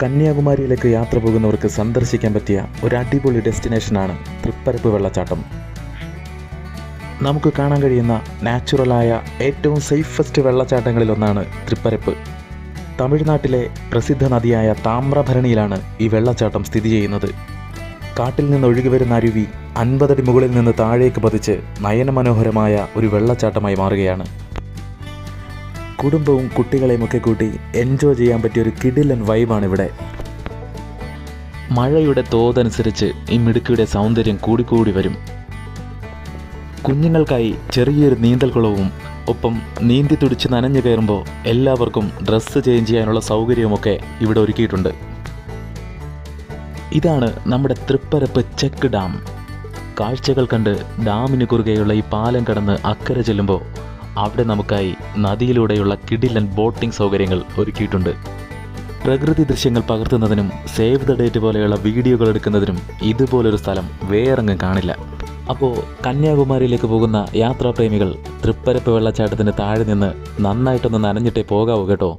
കന്യാകുമാരിയിലേക്ക് യാത്ര പോകുന്നവർക്ക് സന്ദർശിക്കാൻ പറ്റിയ ഒരു അടിപൊളി ഡെസ്റ്റിനേഷനാണ് തൃപ്പരപ്പ് വെള്ളച്ചാട്ടം. നമുക്ക് കാണാൻ കഴിയുന്ന നാച്ചുറലായ ഏറ്റവും സേഫസ്റ്റ് വെള്ളച്ചാട്ടങ്ങളിലൊന്നാണ് തൃപ്പരപ്പ്. തമിഴ്നാട്ടിലെ പ്രസിദ്ധ നദിയായ താമ്രഭരണിയിലാണ് ഈ വെള്ളച്ചാട്ടം സ്ഥിതി ചെയ്യുന്നത്. കാട്ടിൽ നിന്ന് ഒഴുകി വരുന്ന അരുവി 50 അടി മുകളിൽ നിന്ന് താഴേക്ക് പതിച്ച് നയനമനോഹരമായ ഒരു വെള്ളച്ചാട്ടമായി മാറുകയാണ്. കുടുംബവും കുട്ടികളെയുമൊക്കെ കൂട്ടി എൻജോയ് ചെയ്യാൻ പറ്റിയ ഒരു കിടിലൻ വൈബാണ് ഇവിടെ. മഴയുടെ തോതനുസരിച്ച് ഈ മിടുക്കിയുടെ സൗന്ദര്യം കൂടിക്കൂടി വരും. കുഞ്ഞുങ്ങൾക്കായി ചെറിയൊരു നീന്തൽക്കുളവും ഒപ്പം നീന്തി തുടിച്ച് നനഞ്ഞു കയറുമ്പോൾ എല്ലാവർക്കും ഡ്രസ്സ് ചേഞ്ച് ചെയ്യാനുള്ള സൗകര്യവുമൊക്കെ ഇവിടെ ഒരുക്കിയിട്ടുണ്ട്. ഇതാണ് നമ്മുടെ തൃപ്പരപ്പ് ചെക്ക് ഡാം. കാഴ്ചകൾ കണ്ട് ഡാമിന് കുറുകെയുള്ള ഈ പാലം കടന്ന് അക്കരെ ചെല്ലുമ്പോൾ അവിടെ നമുക്കായി നദിയിലൂടെയുള്ള കിടിലൻ ബോട്ടിംഗ് സൗകര്യങ്ങൾ ഒരുക്കിയിട്ടുണ്ട്. പ്രകൃതി ദൃശ്യങ്ങൾ പകർത്തുന്നതിനും സേവ് ദ ഡേറ്റ് പോലെയുള്ള വീഡിയോകൾ എടുക്കുന്നതിനും ഇതുപോലൊരു സ്ഥലം വേറെങ്ങും കാണില്ല. അപ്പോൾ കന്യാകുമാരിയിലേക്ക് പോകുന്ന യാത്രാപ്രേമികൾ തൃപ്പരപ്പ് വെള്ളച്ചാട്ടത്തിന് താഴെ നിന്ന് നന്നായിട്ടൊന്ന് നനഞ്ഞിട്ടേ പോകാവൂ കേട്ടോ.